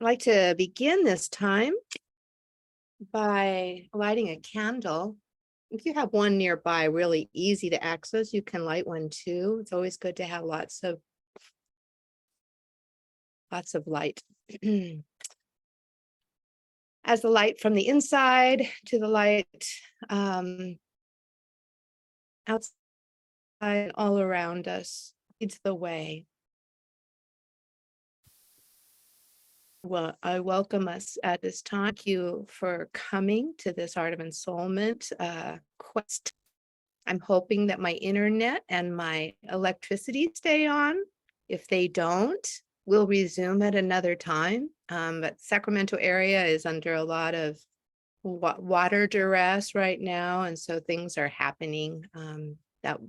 I'd like to begin this time by lighting a candle. If you have one nearby, really easy to access, you can light one too. It's always good to have lots of light. As the light from the inside to the light outside, all around us leads the way. Well, I welcome us at this time. Thank you for coming to this Art of Ensoulment quest. I'm hoping that my internet and my electricity stay on. If they don't, we'll resume at another time. But Sacramento area is under a lot of water duress right now. And so things are happening that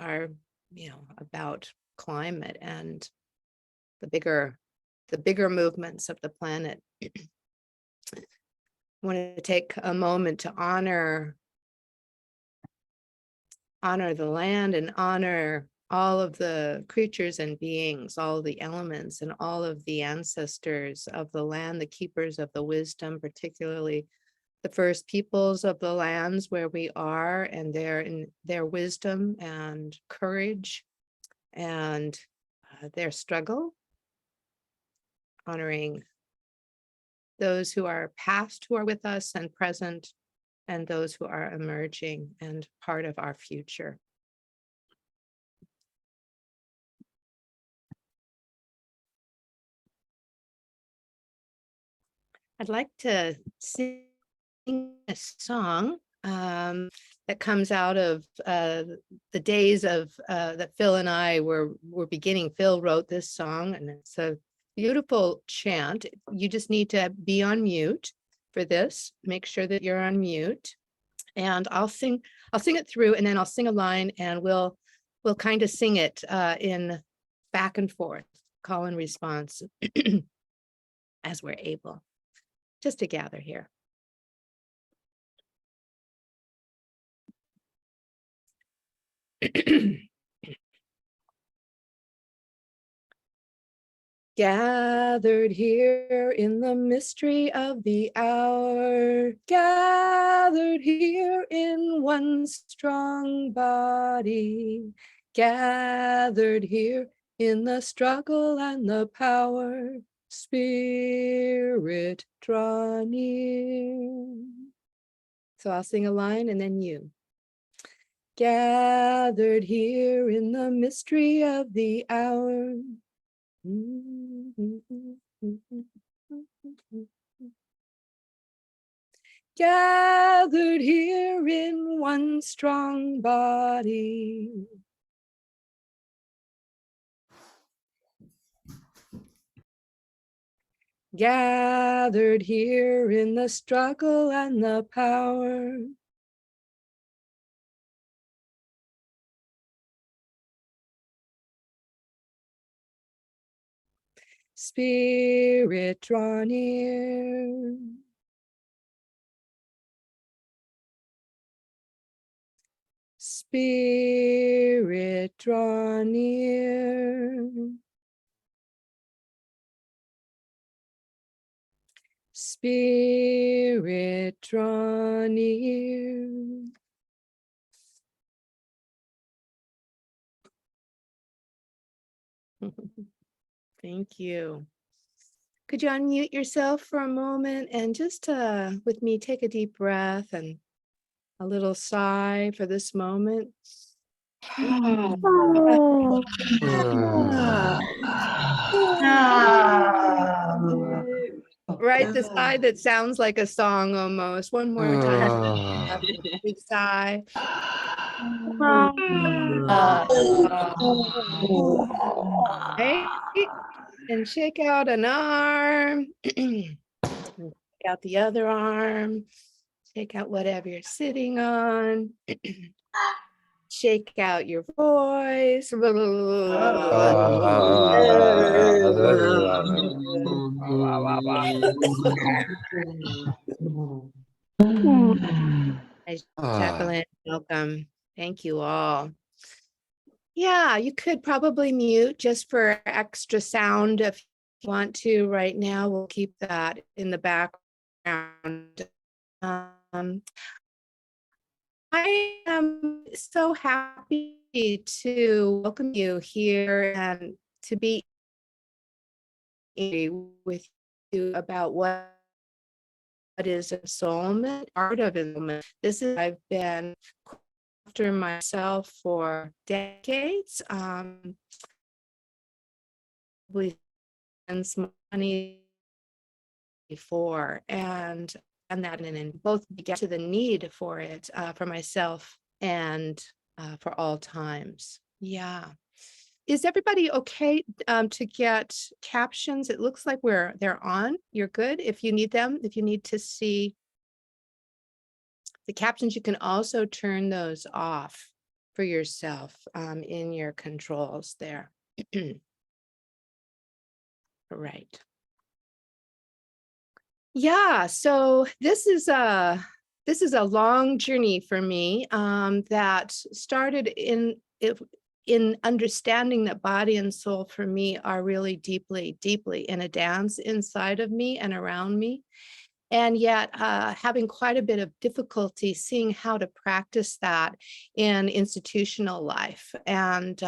are, about climate and the bigger movements of the planet. I want to take a moment to honor the land and honor all of the creatures and beings, all the elements and all of the ancestors of the land, the keepers of the wisdom, particularly the first peoples of the lands where we are, and their wisdom and courage and their struggle. Honoring those who are past, who are with us and present, and those who are emerging and part of our future. I'd like to sing a song that comes out of the days of that Phil and I were beginning. Phil wrote this song, and it's a beautiful chant. You just need to be on mute for this. Make sure that you're on mute, and I'll sing it through, and then I'll sing a line, and we'll kind of sing it in back and forth, call and response as we're able, just to gather here. Gathered here in the mystery of the hour, gathered here in one strong body, gathered here in the struggle and the power, Spirit, draw near. So I'll sing a line and then you. Gathered here in the mystery of the hour. Gathered here in one strong body. Gathered here in the struggle and the power. Spirit, draw near. Spirit, draw near. Spirit, draw near. Thank you. Could you unmute yourself for a moment and just with me take a deep breath and a little sigh for this moment? Right, the sigh that sounds like a song almost. One more time. Big sigh. Right? And shake out an arm. Shake out the other arm. Shake out whatever you're sitting on. Shake out your voice. Jacqueline, welcome. Thank you all. Yeah, you could probably mute just for extra sound if Want to right now, we'll keep that in the background. Um, I am so happy to welcome you here and to be with you about what is ensoulment, art of ensoulment. This is I've been after myself for decades. We spend some money before and that and both began to the need for it for myself and for all times. Yeah. Is everybody okay to get captions? It looks like they're on. You're good if you need them. If you need to see the captions, you can also turn those off for yourself in your controls there. Right. Yeah, so this is a long journey for me that started in understanding that body and soul for me are really deeply, deeply in a dance inside of me and around me. And yet having quite a bit of difficulty seeing how to practice that in institutional life, and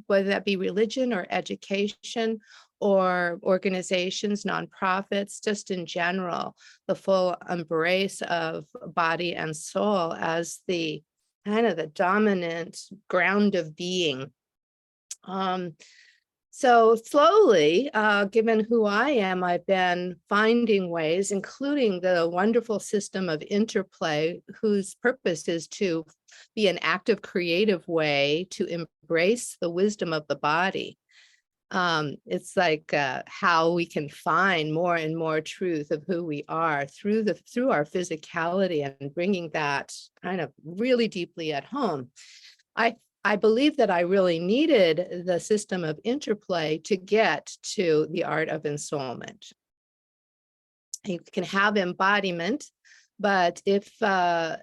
whether that be religion or education or organizations, nonprofits, just in general, the full embrace of body and soul as the kind of the dominant ground of being. So slowly, given who I am, I've been finding ways, including the wonderful system of interplay, whose purpose is to be an active, creative way to embrace the wisdom of the body. It's like how we can find more and more truth of who we are through our physicality and bringing that kind of really deeply at home. I believe that I really needed the system of interplay to get to the art of ensoulment. You can have embodiment, but I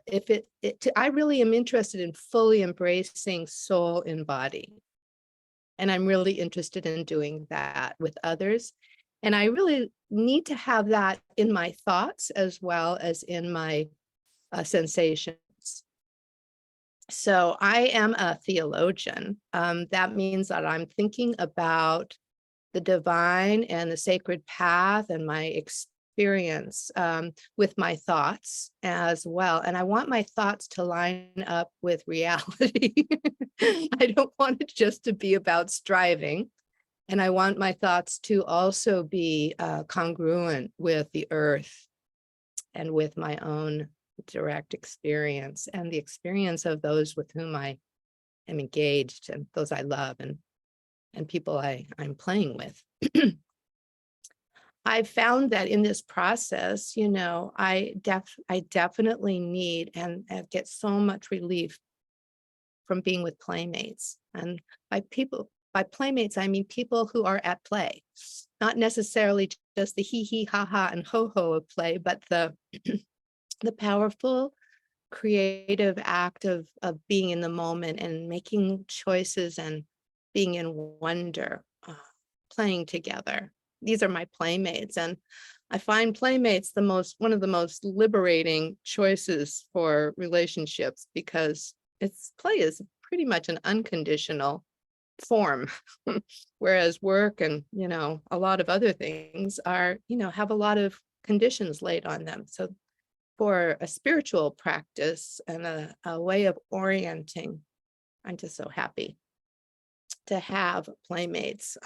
really am interested in fully embracing soul in body. And I'm really interested in doing that with others. And I really need to have that in my thoughts as well as in my sensations. So I am a theologian. That means that I'm thinking about the divine and the sacred path and my experience with my thoughts as well. And I want my thoughts to line up with reality. I don't want it just to be about striving. And I want my thoughts to also be congruent with the earth and with my own direct experience and the experience of those with whom I am engaged and those I love and people I'm playing with. I've found that in this process, I definitely need and get so much relief from being with playmates. And by playmates, I mean people who are at play, not necessarily just the hee ha ha and ho ho of play, but the powerful creative act of being in the moment and making choices and being in wonder, playing together. These are my playmates, and I find playmates one of the most liberating choices for relationships, because play is pretty much an unconditional form, whereas work and a lot of other things are have a lot of conditions laid on them. So for a spiritual practice and a way of orienting, I'm just so happy to have playmates.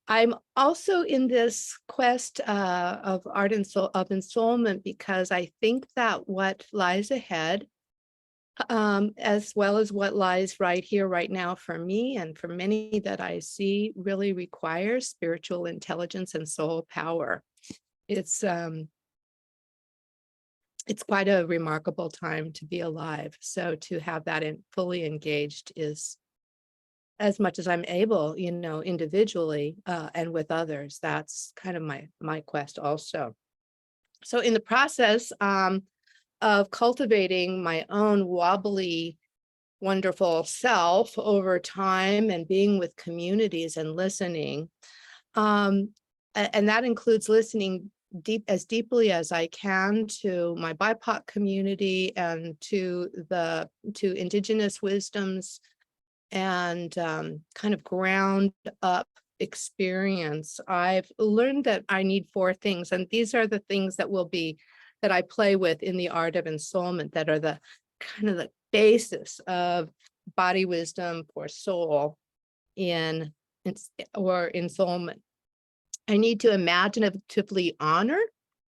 I'm also in this quest of art and soul of ensoulment, because I think that what lies ahead, as well as what lies right here, right now for me and for many that I see, really requires spiritual intelligence and soul power. It's quite a remarkable time to be alive. So to have that fully engaged is, as much as I'm able, individually and with others, that's kind of my quest also. So in the process of cultivating my own wobbly, wonderful self over time and being with communities and listening, And that includes listening deeply as I can to my BIPOC community and to indigenous wisdoms and kind of ground up experience. I've learned that I need four things, and these are the things that I play with in the Art of Ensoulment, that are the kind of the basis of body wisdom for soul or ensoulment. I need to imaginatively honor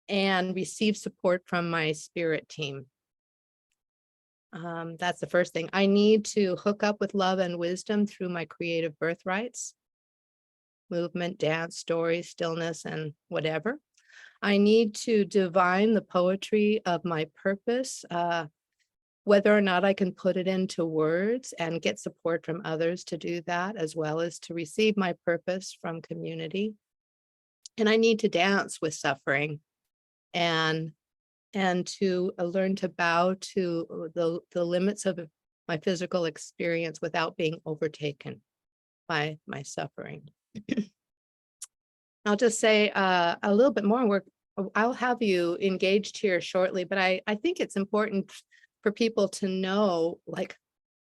and receive support from my spirit team. That's the first thing. I need to hook up with love and wisdom through my creative birthrights, movement, dance, story, stillness, and whatever. I need to divine the poetry of my purpose, whether or not I can put it into words, and get support from others to do that, as well as to receive my purpose from community. And I need to dance with suffering and to learn to bow to the limits of my physical experience without being overtaken by my suffering. I'll just say a little bit more. I'll have you engaged here shortly, but I think it's important for people to know, like,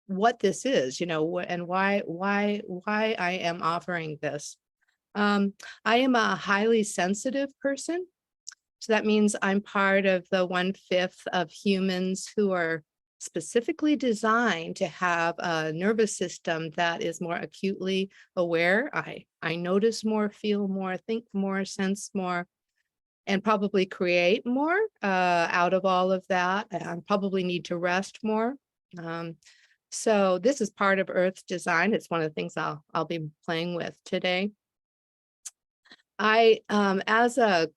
what this is, and why I am offering this. I am a highly sensitive person. So that means I'm part of the 1/5 of humans who are specifically designed to have a nervous system that is more acutely aware. I notice more, feel more, think more, sense more, and probably create more out of all of that. I probably need to rest more. So this is part of Earth's design. It's one of the things I'll be playing with today. As a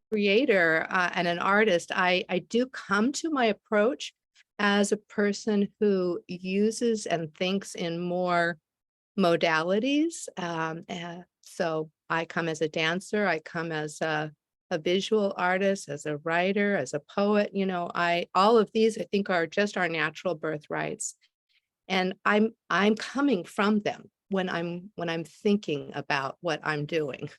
creator and an artist, I do come to my approach as a person who uses and thinks in more modalities. So I come as a dancer, I come as a visual artist, as a writer, as a poet. All of these I think are just our natural birthrights, and I'm coming from them when I'm thinking about what I'm doing.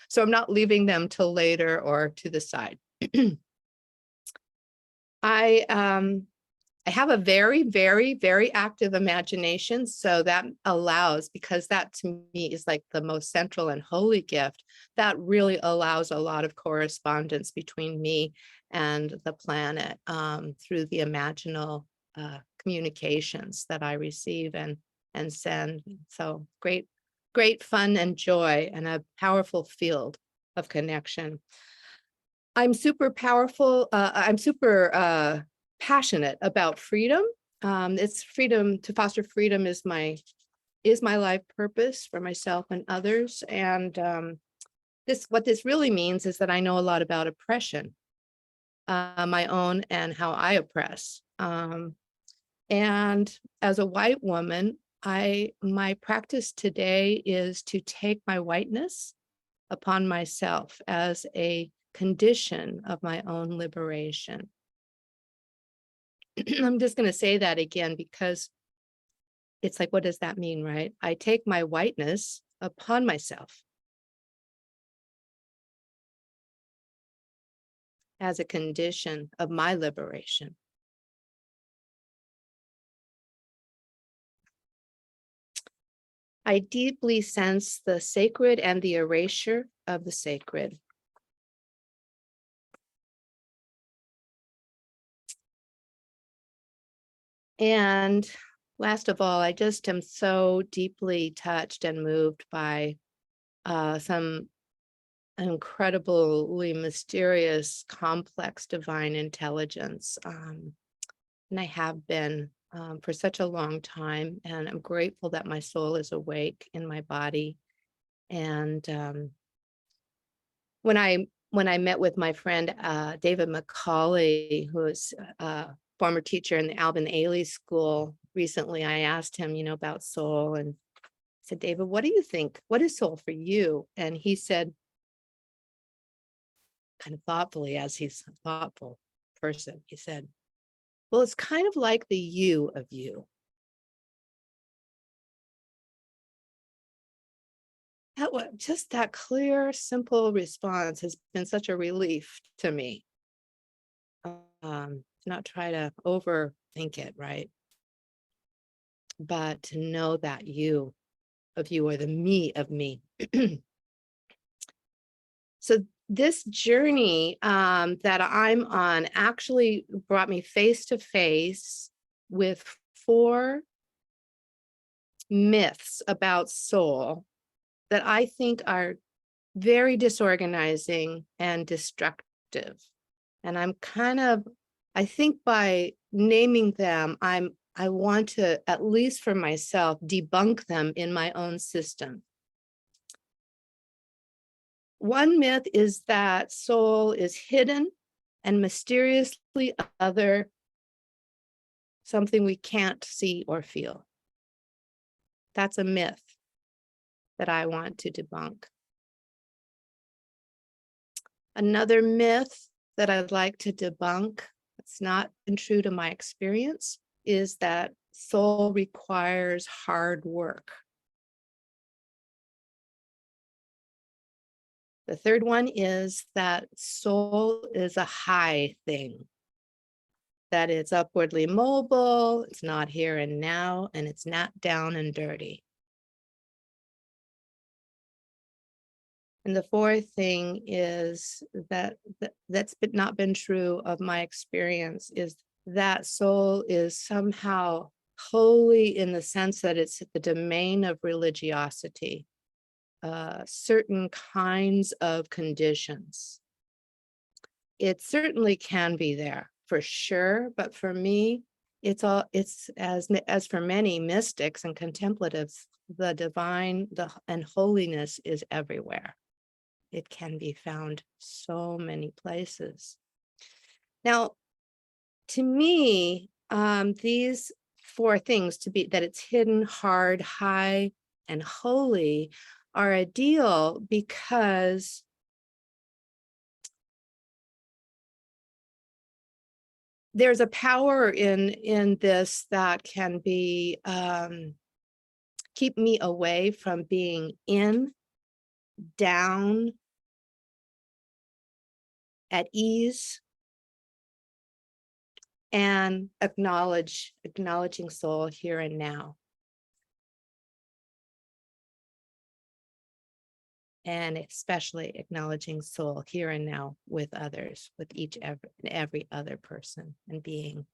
So I'm not leaving them till later or to the side. I have a very, very, very active imagination. So that allows, because that to me is like the most central and holy gift, that really allows a lot of correspondence between me and the planet through the imaginal communications that I receive and send. So great fun and joy, and a powerful field of connection. I'm super powerful. I'm super passionate about freedom. It's freedom to foster freedom is my life purpose for myself and others. And what this really means is that I know a lot about oppression, my own, and how I oppress. And as a white woman, my practice today is to take my whiteness upon myself as a condition of my own liberation. I'm just going to say that again, because it's like, what does that mean, right? I take my whiteness upon myself as a condition of my liberation. I deeply sense the sacred and the erasure of the sacred. And last of all, I just am so deeply touched and moved by some incredibly mysterious, complex divine intelligence. And I have been for such a long time, and I'm grateful that my soul is awake in my body. And when I met with my friend David McCauley, who is a former teacher in the Alvin Ailey School, recently, I asked him, about soul, and I said, David, what do you think? What is soul for you? And he said, kind of thoughtfully, as he's a thoughtful person, he said, well, it's kind of like the you of you. just that clear, simple response has been such a relief to me. Not try to overthink it, right? But to know that you of you or the me of me. So this journey that I'm on actually brought me face to face with 4 myths about soul that I think are very disorganizing and destructive. And I think by naming them, I want to, at least for myself, debunk them in my own system. One myth is that soul is hidden and mysteriously other, something we can't see or feel. That's a myth that I want to debunk. Another myth that I'd like to debunk, it's not been true to my experience, is that soul requires hard work. The third one is that soul is a high thing, that it's upwardly mobile, it's not here and now, and it's not down and dirty. And the fourth thing is that's not been true of my experience, is that soul is somehow holy in the sense that it's the domain of religiosity, certain kinds of conditions. It certainly can be there for sure, but for me, it's as for many mystics and contemplatives, the divine, and holiness is everywhere. It can be found so many places. Now, to me, these 4 things, that it's hidden, hard, high, and holy, are a deal because there's a power in this that can be keep me away from being in, down, at ease, and acknowledging soul here and now. And especially acknowledging soul here and now with others, with every other person and being.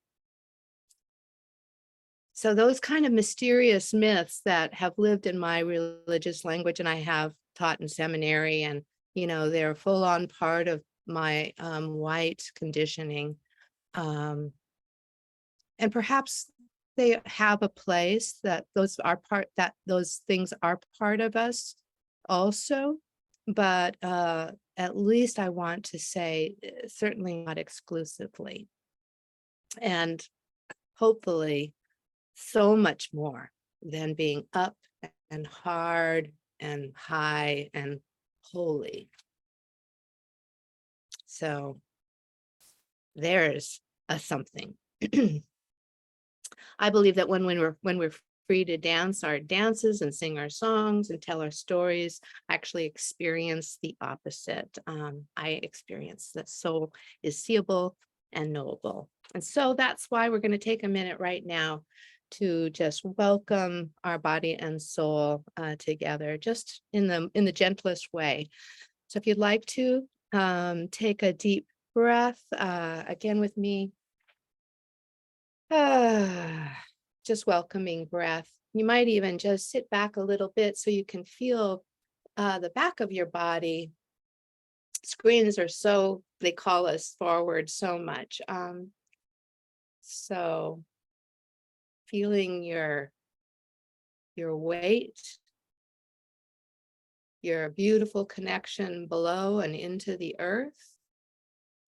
So those kind of mysterious myths that have lived in my religious language, and I have taught in seminary, and they're full on part of my white conditioning. And perhaps they have a place, that those things are part of us also, but at least I want to say certainly not exclusively, and hopefully so much more than being up and hard and high and holy. So there's a something. I believe that when we're free to dance our dances and sing our songs and tell our stories, I actually experience the opposite. I experience that soul is seeable and knowable. And so that's why we're going to take a minute right now to just welcome our body and soul together, just in the gentlest way. So if you'd like to take a deep breath again with me. Just welcoming breath. You might even just sit back a little bit so you can feel the back of your body. Screens are they call us forward so much. So feeling your weight, your beautiful connection below and into the earth,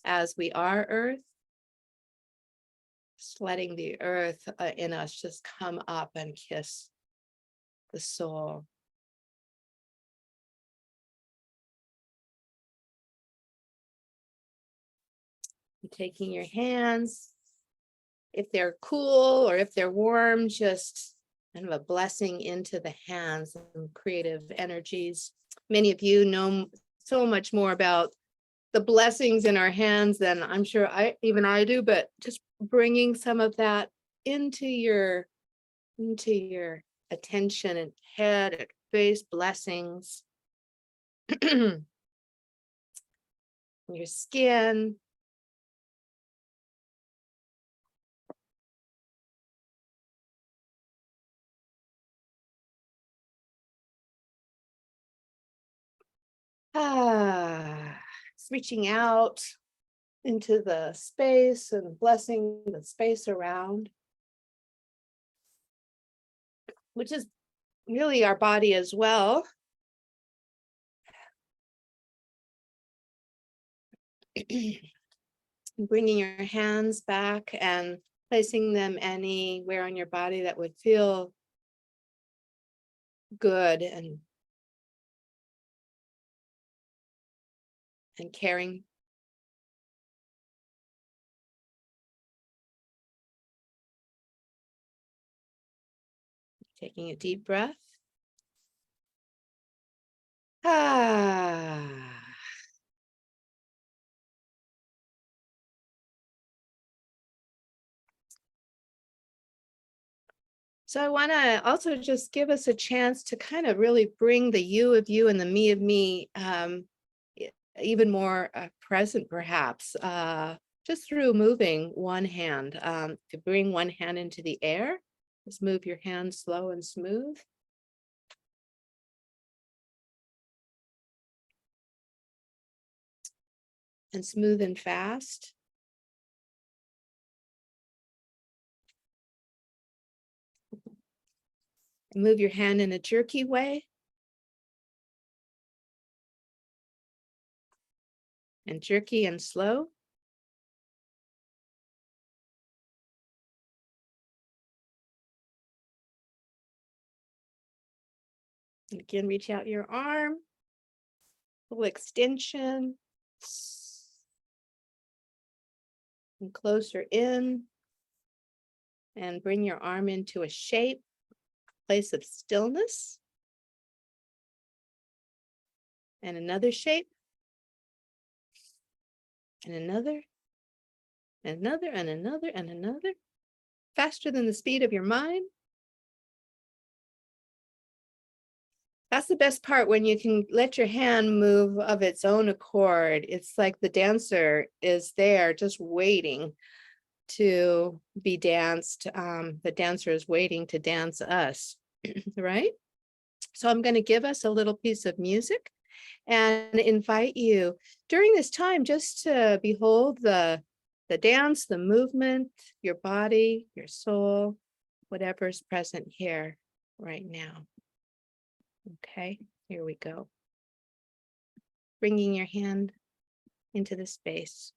as we are earth. Just letting the earth in us just come up and kiss the soul. And taking your hands, if they're cool or if they're warm, just kind of a blessing into the hands and creative energies Many of you know so much more about the blessings in our hands than I'm sure I do, but just bringing some of that into your attention and head and face, blessings, your skin. It's reaching out into the space and blessing the space around, which is really our body as well. Bringing your hands back and placing them anywhere on your body that would feel good and caring. Taking a deep breath. So I want to also just give us a chance to kind of really bring the you of you and the me of me even more present, perhaps, just through moving one hand. To bring one hand into the air, just move your hand slow and smooth. And smooth and fast. Move your hand in a jerky way. And jerky and slow. Again, reach out your arm. Full extension. And closer in. And bring your arm into a shape, place of stillness. And another shape. And another. And another, and another, and another. Faster than the speed of your mind. That's the best part, when you can let your hand move of its own accord. It's like the dancer is there just waiting to be danced. The dancer is waiting to dance us, right? So I'm going to give us a little piece of music and invite you during this time just to behold the dance, the movement, your body, your soul, whatever's present here right now. Okay, here we go. Bringing your hand into the space.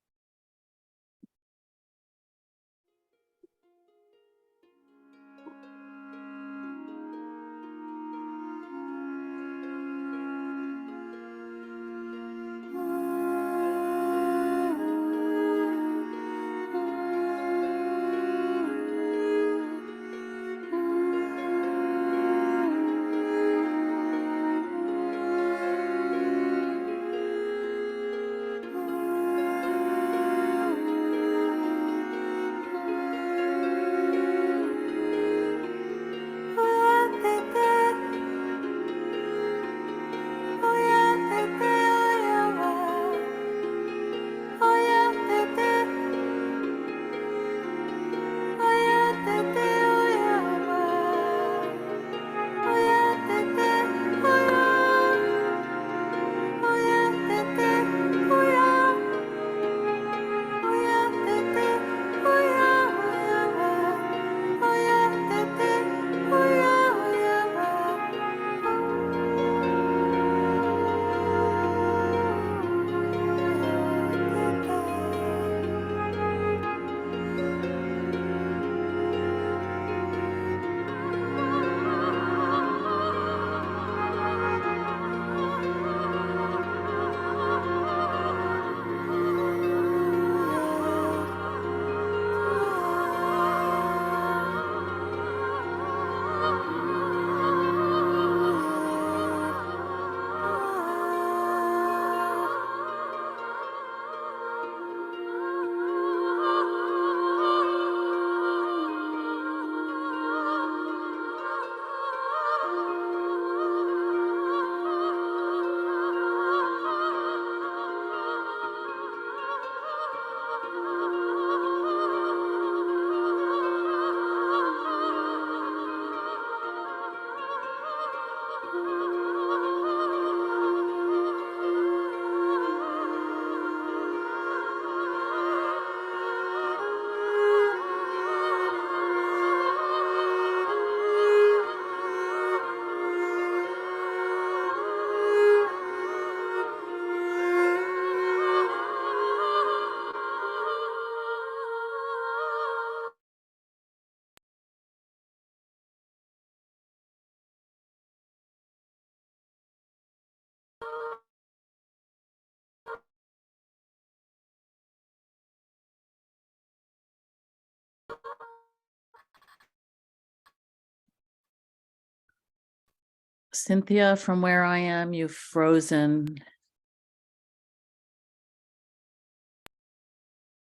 Cynthia, from where I am, you've frozen.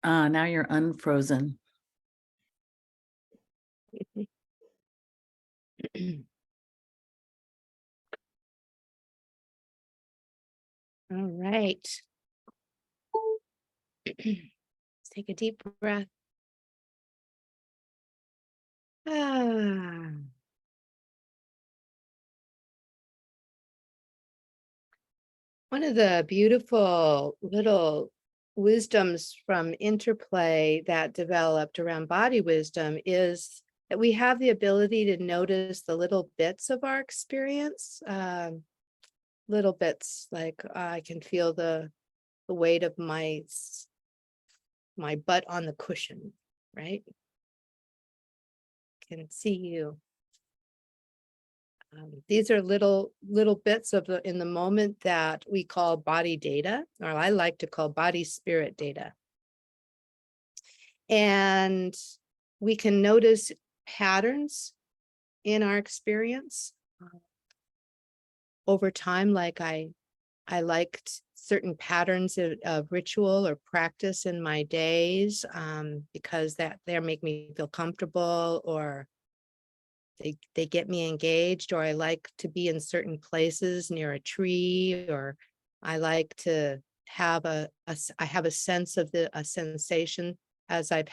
Now you're unfrozen. All right. Let's take a deep breath. Ah. One of the beautiful little wisdoms from interplay that developed around body wisdom is that we have the ability to notice the little bits of our experience, little bits like I can feel the weight of my butt on the cushion, right? Can see you. These are little bits of in the moment that we call body data, or I like to call body spirit data. And we can notice patterns in our experience over time. Like I liked certain patterns of ritual or practice in my days because they make me feel comfortable, or they get me engaged, or I like to be in certain places near a tree, or I like to have I have a sense of a sensation as I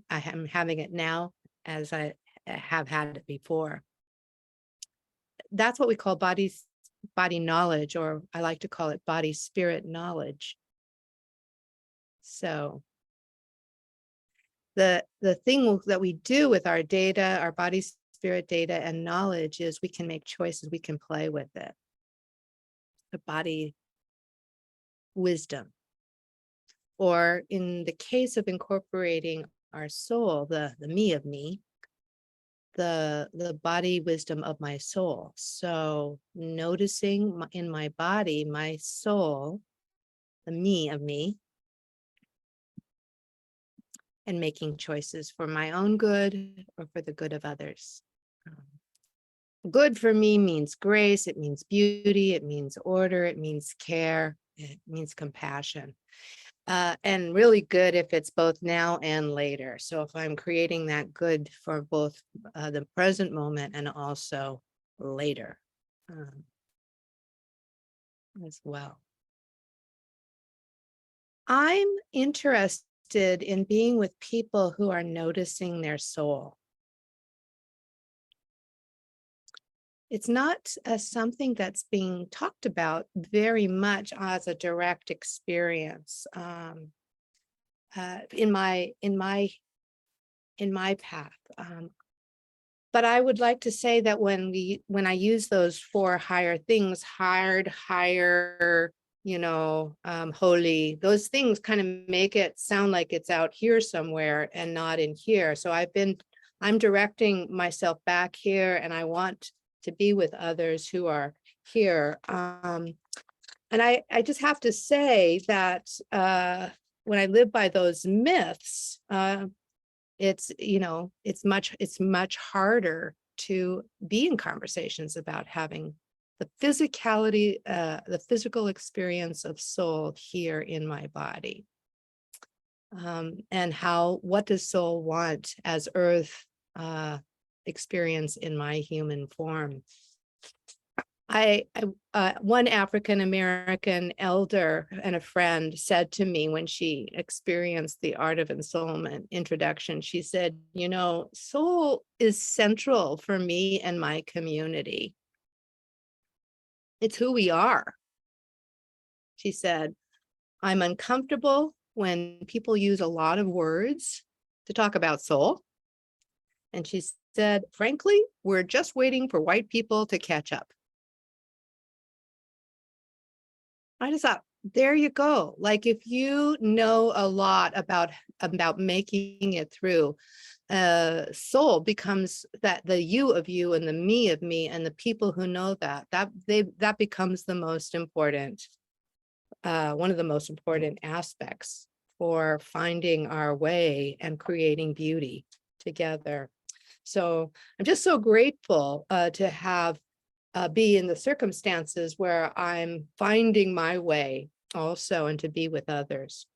am having it now, as I have had it before. That's what we call body knowledge, or I like to call it body spirit knowledge. So the thing that we do with our data, our body spirit data and knowledge, is we can make choices, we can play with it. The body wisdom. Or in the case of incorporating our soul, the me of me, the body wisdom of my soul. So noticing in my body, my soul, the me of me, and making choices for my own good or for the good of others. Good for me means grace, it means beauty, it means order, it means care, it means compassion. And really good if it's both now and later. So if I'm creating that good for both the present moment and also later as well. I'm interested in being with people who are noticing their soul. It's not something that's being talked about very much as a direct experience in my path. But I would like to say that when I use those four higher things, higher, holy, those things kind of make it sound like it's out here somewhere and not in here. So I'm directing myself back here, and I want to be with others who are here. And I just have to say that when I live by those myths, it's much harder to be in conversations about having the physicality, the physical experience of soul here in my body. And what does soul want as earth experience in my human form? One African-American elder and a friend said to me when she experienced the Art of Ensoulment introduction, she said, soul is central for me and my community. It's who we are. She said, I'm uncomfortable when people use a lot of words to talk about soul. And she said, frankly, we're just waiting for white people to catch up. I just thought, there you go. Like, if you know a lot about making it through, soul becomes the you of you and the me of me, and the people who know that becomes the most important, one of the most important aspects for finding our way and creating beauty together. So I'm just so grateful to have be in the circumstances where I'm finding my way also, and to be with others.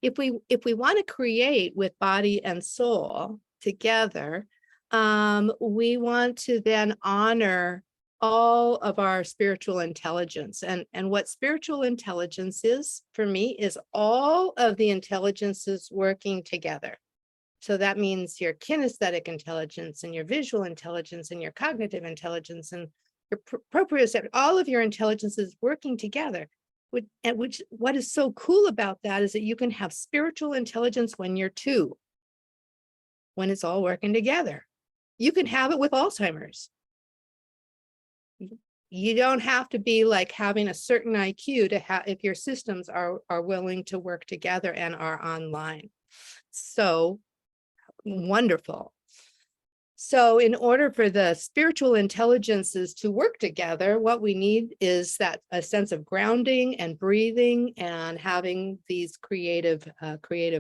If we want to create with body and soul together, we want to then honor all of our spiritual intelligence. And what spiritual intelligence is for me is all of the intelligences working together. So that means your kinesthetic intelligence and your visual intelligence and your cognitive intelligence and your proprioceptive, all of your intelligences working together. What is so cool about that is that you can have spiritual intelligence when you're two, when it's all working together. You can have it with Alzheimer's. You don't have to be like having a certain IQ to have, if your systems are willing to work together and are online. So wonderful. So in order for the spiritual intelligences to work together, what we need is that a sense of grounding and breathing and having these creative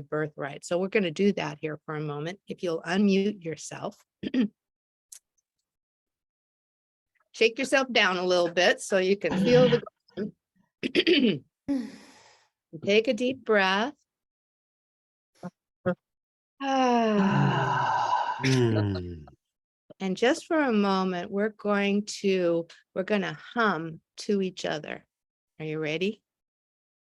birthrights. So we're going to do that here for a moment. If you'll unmute yourself. Shake yourself down a little bit so you can feel the take a deep breath. And just for a moment, we're going to hum to each other. Are you ready?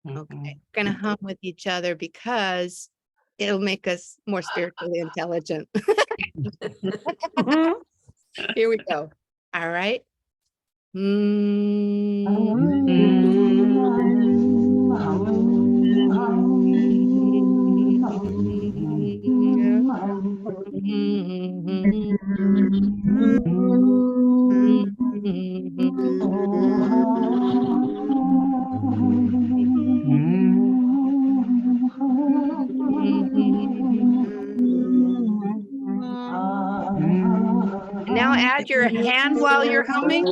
Okay, we're going to hum with each other because it'll make us more spiritually intelligent. Here we go. All right. Now add your hand while you're humming.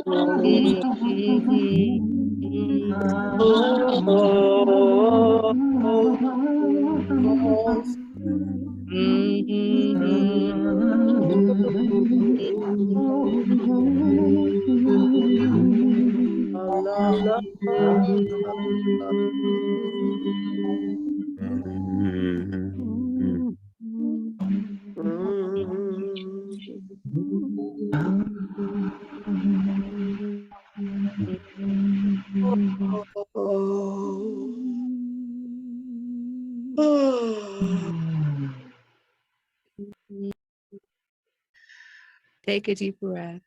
Take a deep breath.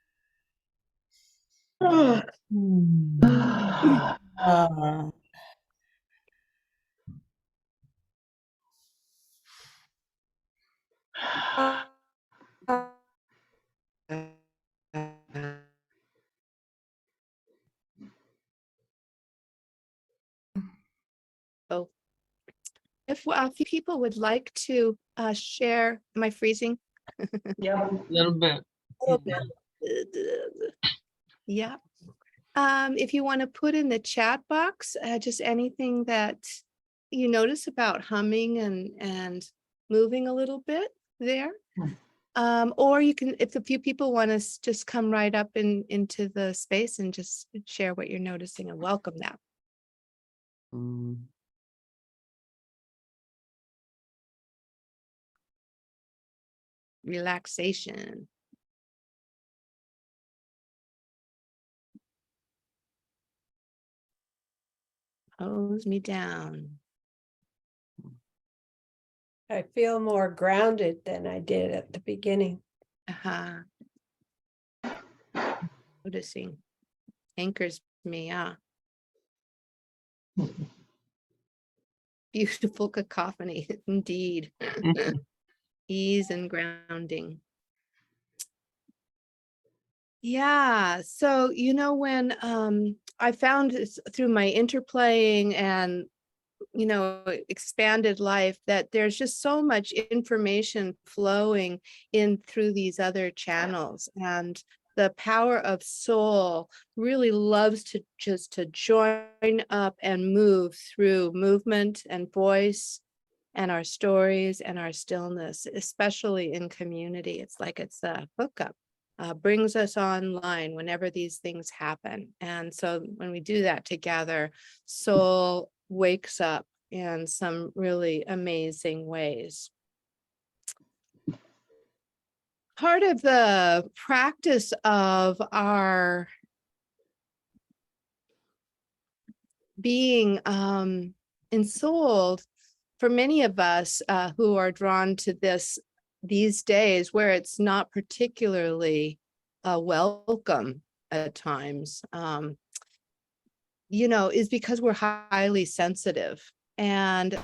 Oh, if a few people would like to share, am I freezing? Yeah, a little bit. A little bit. Yeah. If you want to put in the chat box, just anything that you notice about humming and moving a little bit there. Or you can, if a few people want to just come right up into the space and just share what you're noticing, and welcome that. Relaxation. Holds me down. I feel more grounded than I did at the beginning. Noticing anchors me. Beautiful cacophony, indeed. Ease and grounding. Yeah, so when I found this through my interplaying and expanded life, that there's just so much information flowing in through these other channels, and the power of soul really loves to just to join up and move through movement and voice and our stories and our stillness, especially in community. It's like it's a hookup, brings us online whenever these things happen. And so when we do that together, soul wakes up in some really amazing ways. Part of the practice of our being ensouled, for many of us who are drawn to this these days, where it's not particularly welcome at times, is because we're highly sensitive. And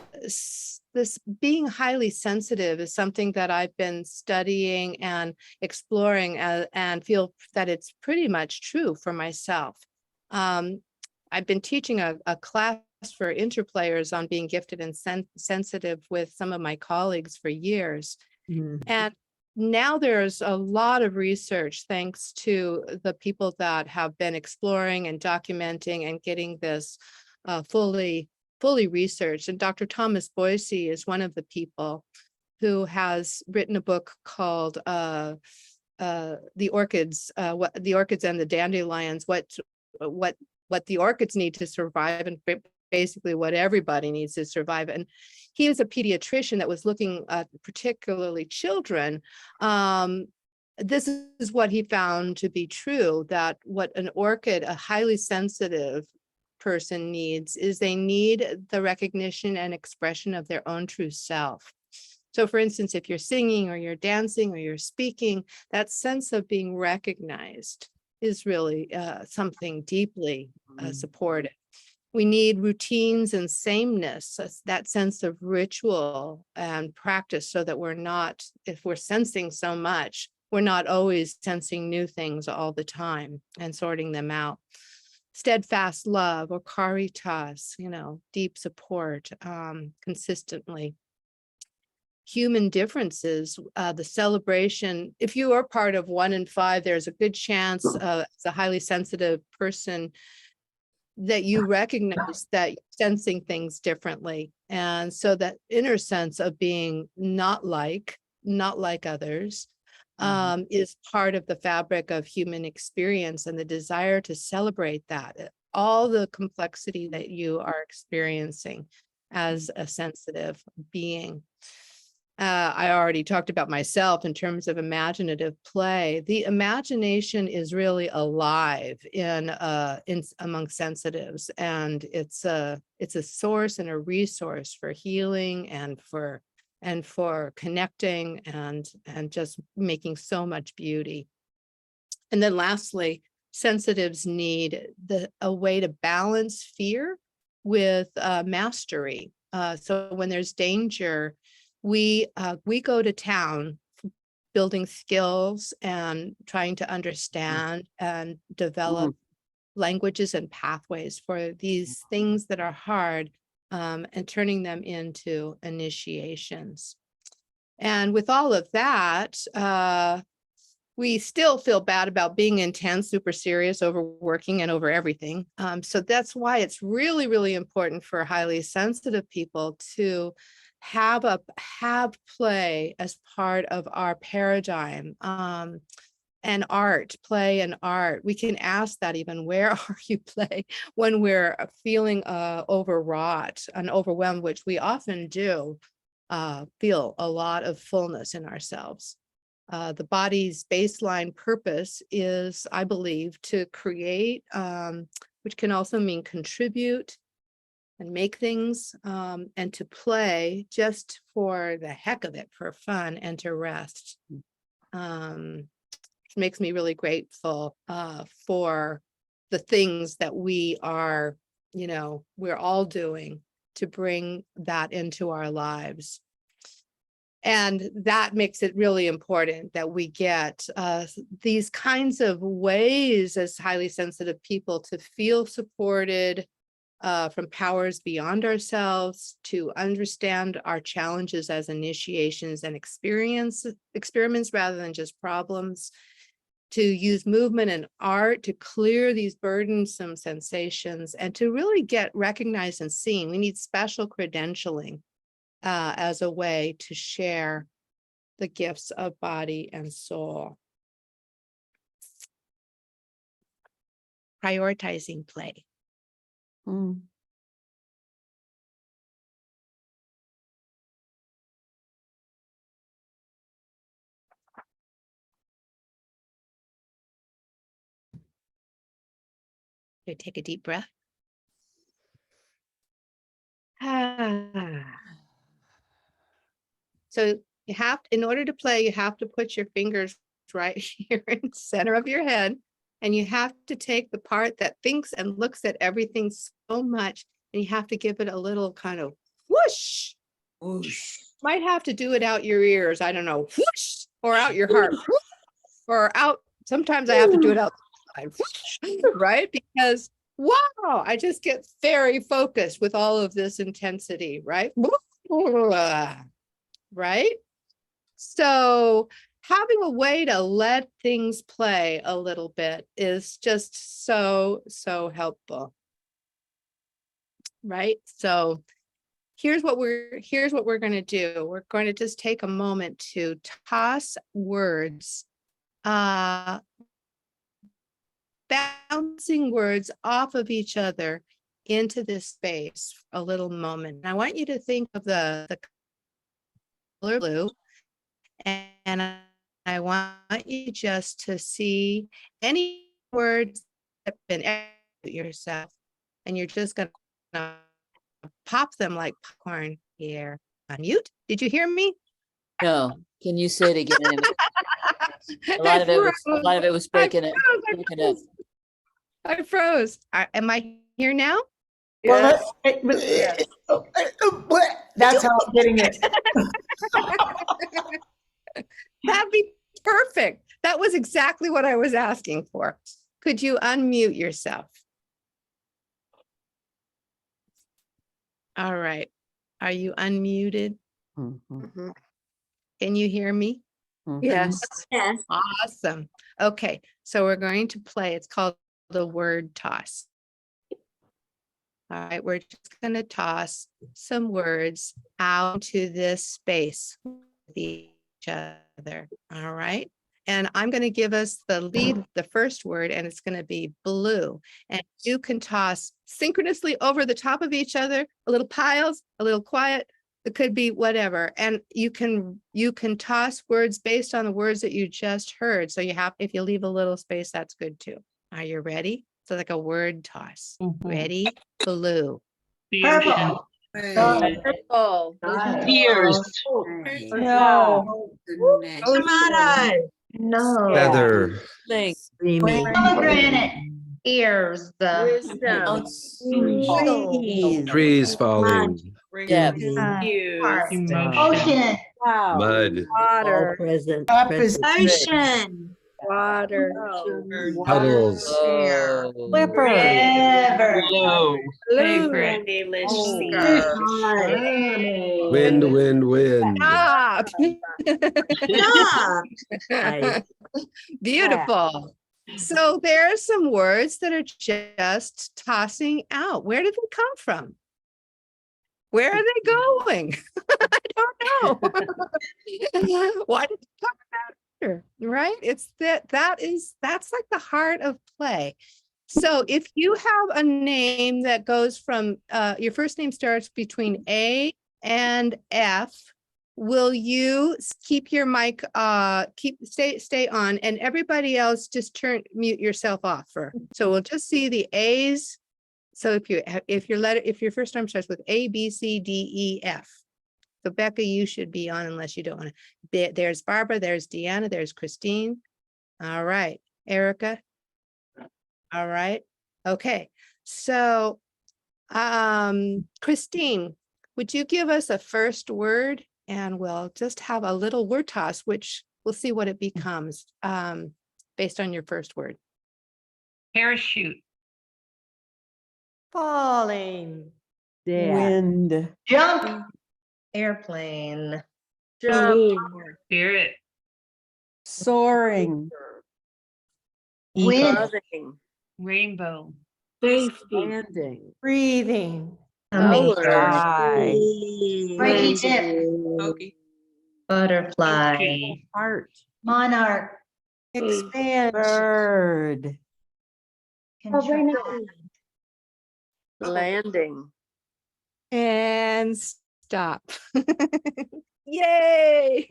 this being highly sensitive is something that I've been studying and exploring, and feel that it's pretty much true for myself. I've been teaching a class for interplayers on being gifted and sensitive with some of my colleagues for years. And now there's a lot of research, thanks to the people that have been exploring and documenting and getting this fully researched. And Dr. Thomas Boyce is one of the people who has written a book called The Orchids, the Orchids and the Dandelions, what the orchids need to survive, and basically what everybody needs to survive. And he was a pediatrician that was looking at particularly children. This is what he found to be true, that what an orchid, a highly sensitive person, needs is they need the recognition and expression of their own true self. So for instance, if you're singing or you're dancing or you're speaking, that sense of being recognized is really something deeply supported. We need routines and sameness, that sense of ritual and practice, so that we're not, if we're sensing so much, we're not always sensing new things all the time and sorting them out. Steadfast love, or caritas, deep support consistently. Human differences, the celebration. If you are part of 1 in 5, there's a good chance as a highly sensitive person that you recognize that you're sensing things differently. And so that inner sense of being not like others is part of the fabric of human experience, and the desire to celebrate that, all the complexity that you are experiencing as a sensitive being. I already talked about myself in terms of imaginative play. The imagination is really alive in among sensitives, and it's a source and a resource for healing and for connecting and just making so much beauty. And then lastly, sensitives need a way to balance fear with mastery. So when there's danger, we go to town building skills and trying to understand and develop languages and pathways for these things that are hard, and turning them into initiations. And with all of that, we still feel bad about being intense, super serious, overworking, and over everything. So that's why it's really, really important for highly sensitive people to have play as part of our paradigm, and play and art. We can ask that even, where are you, play, when we're feeling overwrought and overwhelmed, which we often do feel a lot of fullness in ourselves. The body's baseline purpose is, I believe, to create, which can also mean contribute and make things, and to play just for the heck of it, for fun, and to rest. Which makes me really grateful for the things that we are, we're all doing to bring that into our lives. And that makes it really important that we get these kinds of ways as highly sensitive people to feel supported from powers beyond ourselves, to understand our challenges as initiations and experiments rather than just problems, to use movement and art to clear these burdensome sensations, and to really get recognized and seen. We need special credentialing as a way to share the gifts of body and soul. Prioritizing play. Mm. You take a deep breath. Ah. So you have, in order to play, you have to put your fingers right here in the center of your head, and you have to take the part that thinks and looks at everything so much, and you have to give it a little kind of whoosh. Whoosh. Might have to do it out your ears. I don't know, whoosh, or out your heart, whoosh, or out. Sometimes I have to do it outside, whoosh, right? Because wow, I just get very focused with all of this intensity, right? Right? So having a way to let things play a little bit is just so helpful. Right? So here's what we're going to do. We're going to just take a moment to toss words, bouncing words off of each other into this space a little moment. And I want you to think of the color blue, and I want you just to see any words that have been yourself, and you're just going to pop them like popcorn here. Unmute. Did you hear me? No, can you say it again? A lot of it was breaking it. breaking up. I froze. Am I here now? Well, Yes. that's how I'm getting it. That'd be perfect. That was exactly what I was asking for. Could you unmute yourself? All right. Are you unmuted? Mhm, Can you hear me? mhm. Yes. Yes. Awesome. Okay. So we're going to play. It's called the word toss. All right. We're just going to toss some words out to this space with each other. All right. And I'm going to give us the first word, and it's going to be blue. And you can toss synchronously over the top of each other, a little piles, a little quiet. It could be whatever. And you can toss words based on the words that you just heard. So if you leave a little space, that's good too. Are you ready? So like a word toss. Ready? Blue. Purple. Purple. Tears. No. Tomato. No. Feather. Think. Pomegranate. Ears, Wisdom. Bounce. Trees falling. Depth. Ocean. Mud. water, Ocean. water, Puddles. Oh. River. Whoa. Wind, wind, wind. Stop. Dog. Beautiful. So there are some words that are just tossing out. Where did they come from? Where are they going? I don't know. Why did you talk about it? Right? It's that's like the heart of play. So if you have a name that goes from your first name starts between A and F, will you keep your mic stay on, and everybody else just mute yourself off so we'll just see the A's. So if your first name starts with A, B, C, D, E, F. So Becca, you should be on unless you don't want to. There's Barbara, there's Deanna, there's Christine. All right. Erica. All right. Okay. So Christine, would you give us a first word, and we'll just have a little word toss, which we'll see what it becomes based on your first word. Parachute. falling, Wind. Jump. airplane, Spirit. Soaring. Wind. loving, Rainbow. standing, Breathing. Hummingbird. Butterfly. Frankie Dip. Butterfly. Heart. Monarch. Expansion. Bird. Contract. Landing. And stop. Yay!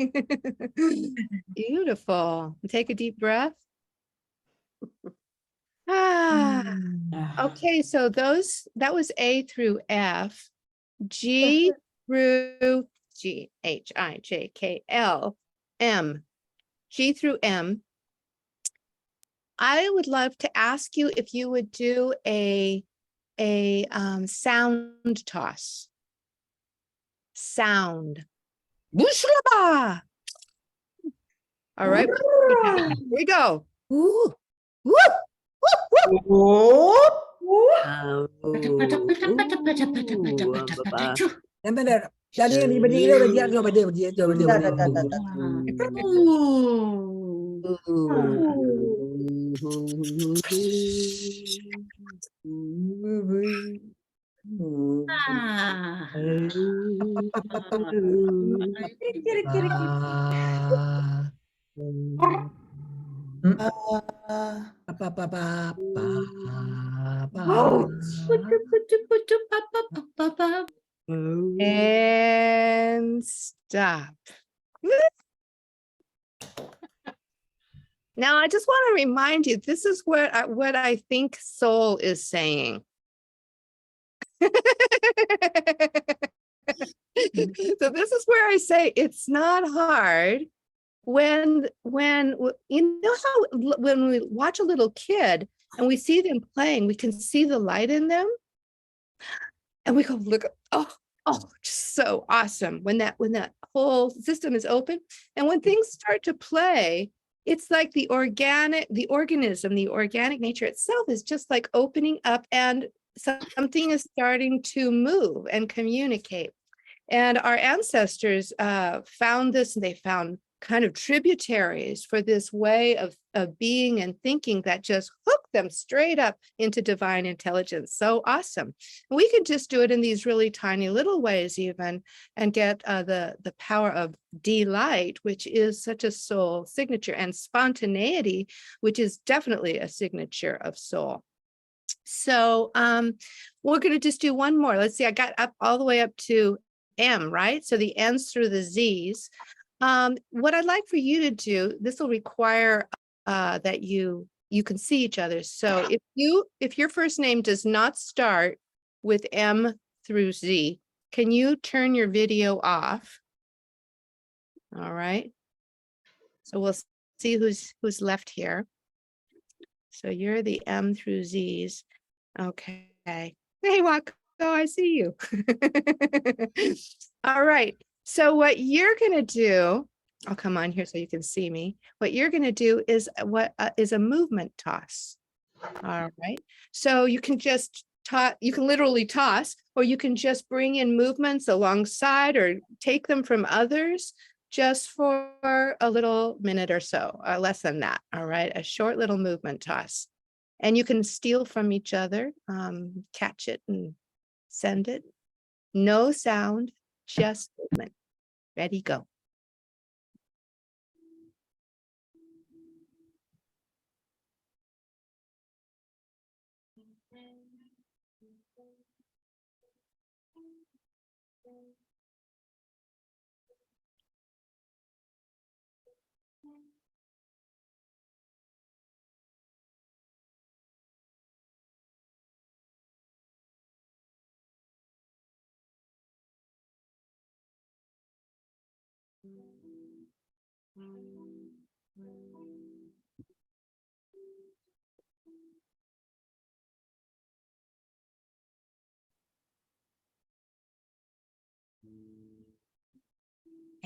Beautiful. Take a deep breath. Ah, okay, so that was A through F. G through G, H, I, J, K, L, M. G through M. I would love to ask you if you would do a sound toss. Sound. Whoosh-la-ba! All right, here we go. Ooh. Whoop, whoop, whoop. And stop. Now, I just want to remind you, this is what I think soul is saying. So this is where I say it's not hard when you know how when we watch a little kid and we see them playing, we can see the light in them. And we go, look, oh, just so awesome when that whole system is open. And when things start to play, it's like the organic nature itself is just like opening up and something is starting to move and communicate. And our ancestors found this, and they found kind of tributaries for this way of being and thinking that just hooked them straight up into divine intelligence. So awesome. We can just do it in these really tiny little ways even and get the power of delight, which is such a soul signature, and spontaneity, which is definitely a signature of soul. So we're going to just do one more. Let's see, I got up all the way up to M, right? So the N's through the Z's. What I'd like for you to do, this will require that you can see each other. So if your first name does not start with M through Z, can you turn your video off? All right. So we'll see who's left here. So you're the M through Z's. Okay. Hey, Wako, I see you. All right. So what you're going to do, I'll come on here so you can see me. What you're going to do is is a movement toss. All right. So you can just you can literally toss, or you can just bring in movements alongside or take them from others just for a little minute or so, less than that. All right. A short little movement toss. And you can steal from each other, catch it and send it. No sound, just movement. Ready, go.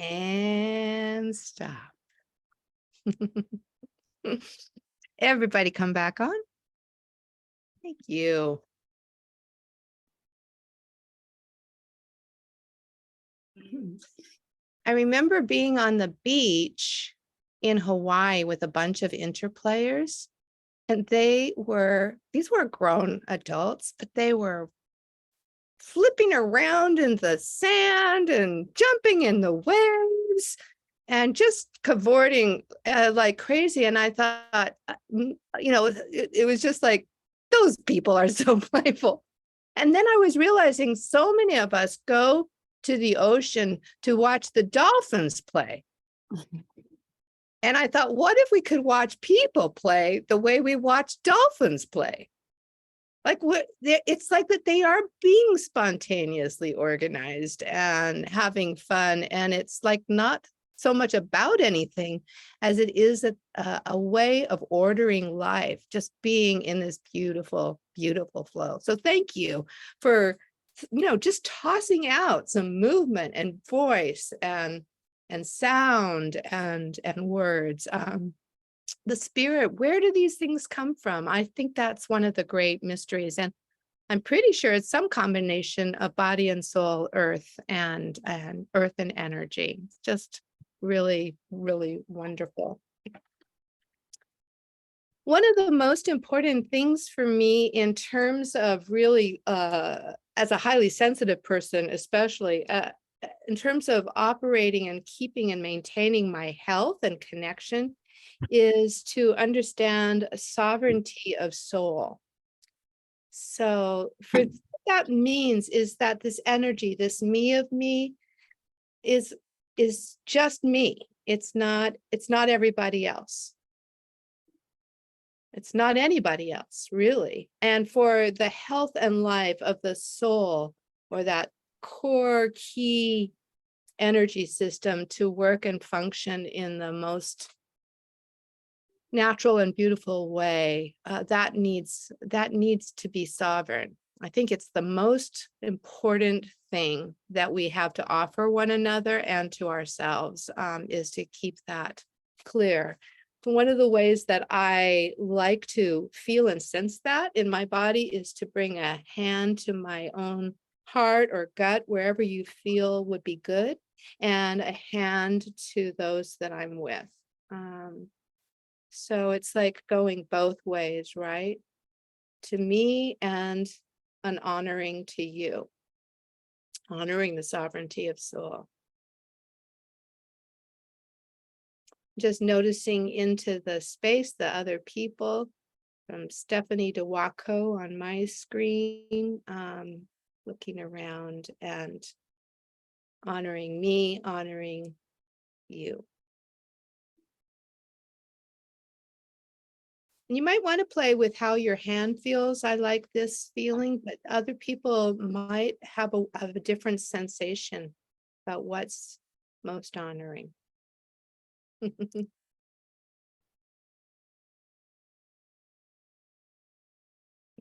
And stop. Everybody come back on. Thank you. I remember being on the beach in Hawaii with a bunch of interplayers, and these were grown adults, but they were flipping around in the sand and jumping in the waves and just cavorting like crazy. And I thought, it was just like, those people are so playful. And then I was realizing so many of us go to the ocean to watch the dolphins play. And I thought, what if we could watch people play the way we watch dolphins play? Like it's like that they are being spontaneously organized and having fun. And it's like not so much about anything as it is a way of ordering life, just being in this beautiful, beautiful flow. So thank you for, just tossing out some movement and voice and sound and words. The spirit, where do these things come from? I think that's one of the great mysteries. And I'm pretty sure it's some combination of body and soul, earth and earth and energy. It's just really, really wonderful. One of the most important things for me in terms of really, as a highly sensitive person, especially in terms of operating and keeping and maintaining my health and connection, is to understand sovereignty of soul. So for what that means is that this energy, this me of me, is just me. It's not everybody else. It's not anybody else, really. And for the health and life of the soul, or that core key energy system, to work and function in the most natural and beautiful way, that needs to be sovereign. I think it's the most important thing that we have to offer one another and to ourselves, is to keep that clear. One of the ways that I like to feel and sense that in my body is to bring a hand to my own heart or gut, wherever you feel would be good, and a hand to those that I'm with. So it's like going both ways, right? To me and an honoring to you, honoring the sovereignty of soul. Just noticing into the space, the other people, from Stephanie to Wako on my screen, looking around and honoring me, honoring you. And you might want to play with how your hand feels. I like this feeling, but other people might have a different sensation about what's most honoring.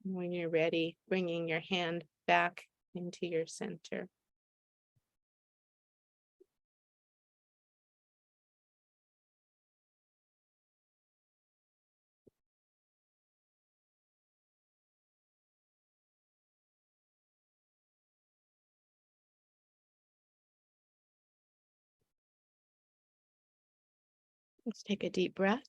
When you're ready, bringing your hand back into your center. Let's take a deep breath.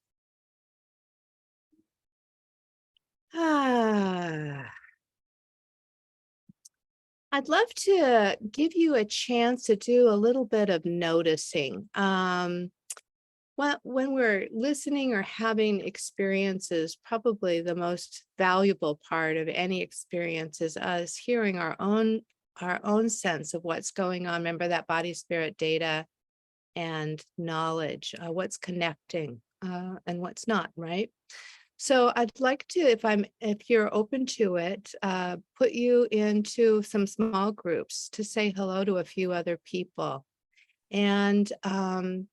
I'd love to give you a chance to do a little bit of noticing. When we're listening or having experiences, probably the most valuable part of any experience is us hearing our own sense of what's going on. Remember that body, spirit, data, and knowledge, what's connecting and what's not, right? So I'd like to, if you're open to it, put you into some small groups to say hello to a few other people. And I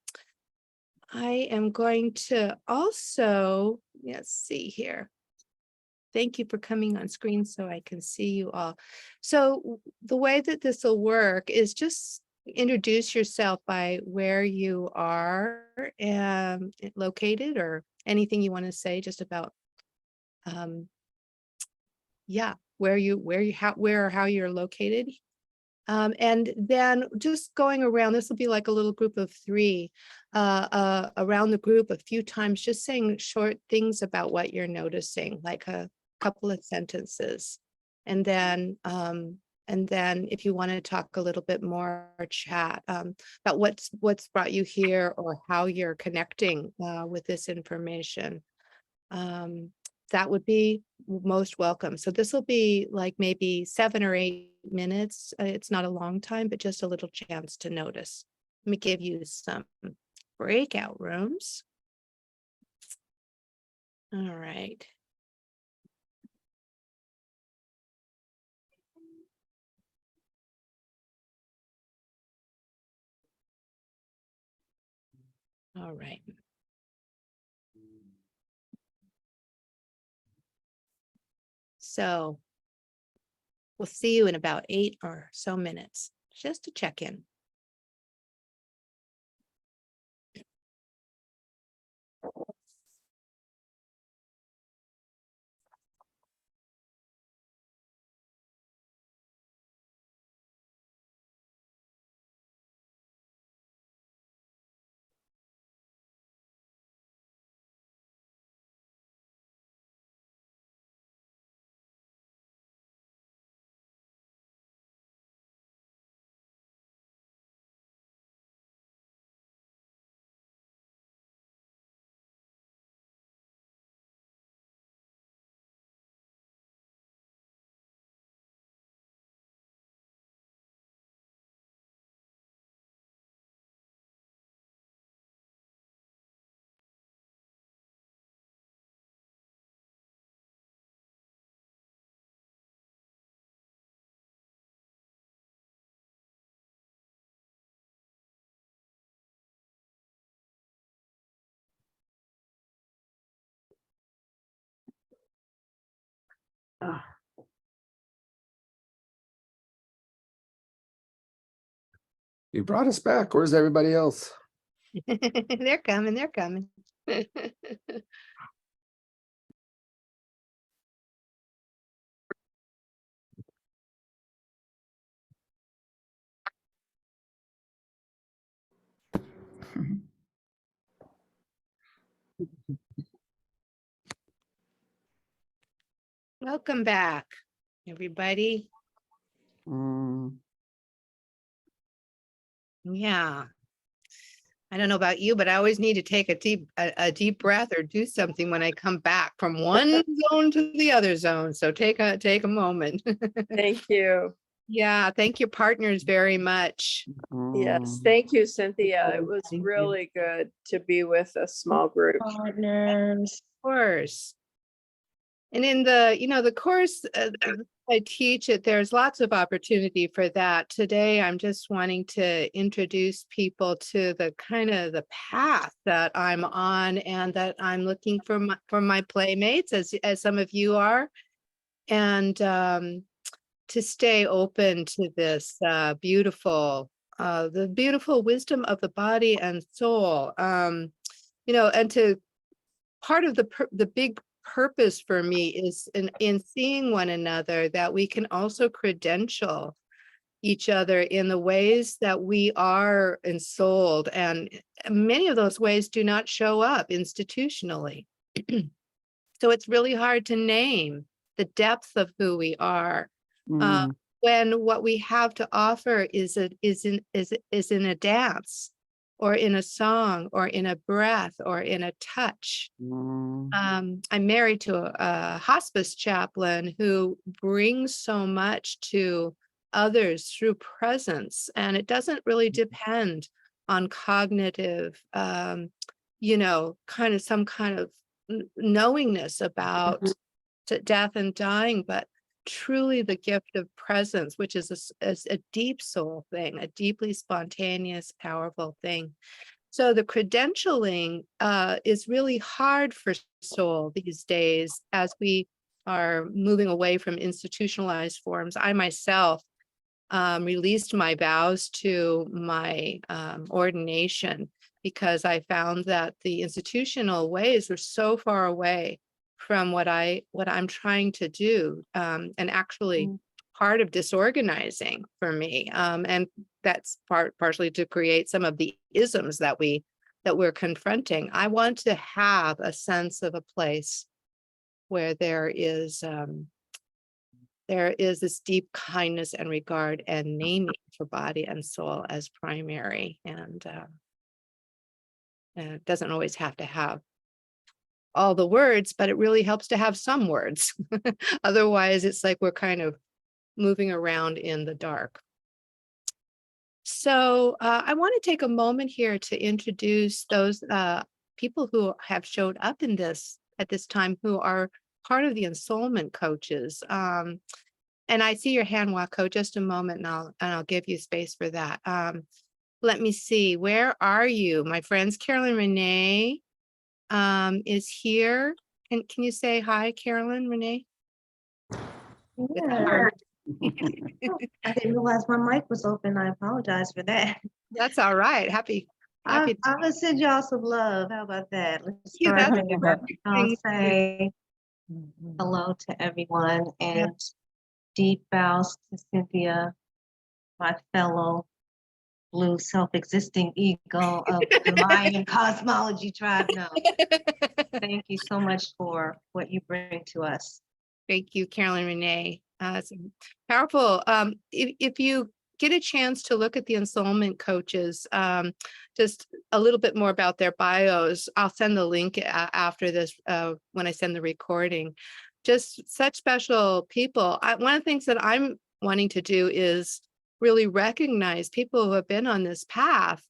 am going to also, let's see here. Thank you for coming on screen so I can see you all. So the way that this will work is just introduce yourself by where you are located, or anything you want to say just about, where or how you're located. And then just going around, this will be like a little group of 3, around the group a few times, just saying short things about what you're noticing, like a couple of sentences. And then And then if you want to talk a little bit more or chat about what's brought you here or how you're connecting with this information, that would be most welcome. So this will be like maybe 7 or 8 minutes. It's not a long time, but just a little chance to notice. Let me give you some breakout rooms. All right. All right. So we'll see you in about 8 or so minutes, just to check in. You brought us back. Where's everybody else? They're coming, they're coming. Welcome back, everybody. Mm. Yeah. I don't know about you, but I always need to take a deep breath or do something when I come back from one zone to the other zone. So take a moment. Thank you. Yeah, thank your partners very much. Yes, Mm. thank you, Cynthia. It was Thank you. really good to be with a small group. Partners. Of course. And in the course I teach it, there's lots of opportunity for that. Today, I'm just wanting to introduce people to the kind of the path that I'm on and that I'm looking for my playmates, as some of you are, and to stay open to this beautiful, the beautiful wisdom of the body and soul. And to part of the big purpose for me is in seeing one another that we can also credential each other in the ways that we are ensouled, and many of those ways do not show up institutionally. So it's really hard to name the depth of who we are Mm. when what we have to offer is in a dance or in a song or in a breath or in a touch. Mm. I'm married to a hospice chaplain who brings so much to others through presence, and it doesn't really depend on cognitive, kind of some kind of knowingness about death and dying, but truly the gift of presence, which is a deep soul thing, a deeply spontaneous, powerful thing. So the credentialing is really hard for soul these days as we are moving away from institutionalized forms. I myself released my vows to my ordination because I found that the institutional ways were so far away from what I'm trying to do, and actually part of disorganizing for me. And that's partially to create some of the isms that we're confronting. I want to have a sense of a place where there is there is this deep kindness and regard and naming for body and soul as primary. And it doesn't always have to have all the words, but it really helps to have some words. Otherwise, it's like we're kind of moving around in the dark. So I want to take a moment here to introduce those people who have showed up in this at this time, who are part of the ensoulment coaches. And I see your hand, Wako, just a moment, and I'll give you space for that. Let me see, where are you? My friends, Carolyn Renee is here. And can you say hi, Carolyn Renee? With a heart. I didn't realize my mic was open. I apologize for that. That's all right. Happy. I'm gonna send y'all some love. How about that? Let's Yeah, start that's there. perfect I'll thing to do. say hello to everyone and deep bows to Cynthia, my fellow blue self-existing ego of the Mayan cosmology tribe. No, thank you so much for what you bring to us. Thank you, Carolyn Renee. It's powerful. If you get a chance to look at the ensoulment coaches, just a little bit more about their bios, I'll send the link after this when I send the recording. Just such special people. One of the things that I'm wanting to do is really recognize people who have been on this path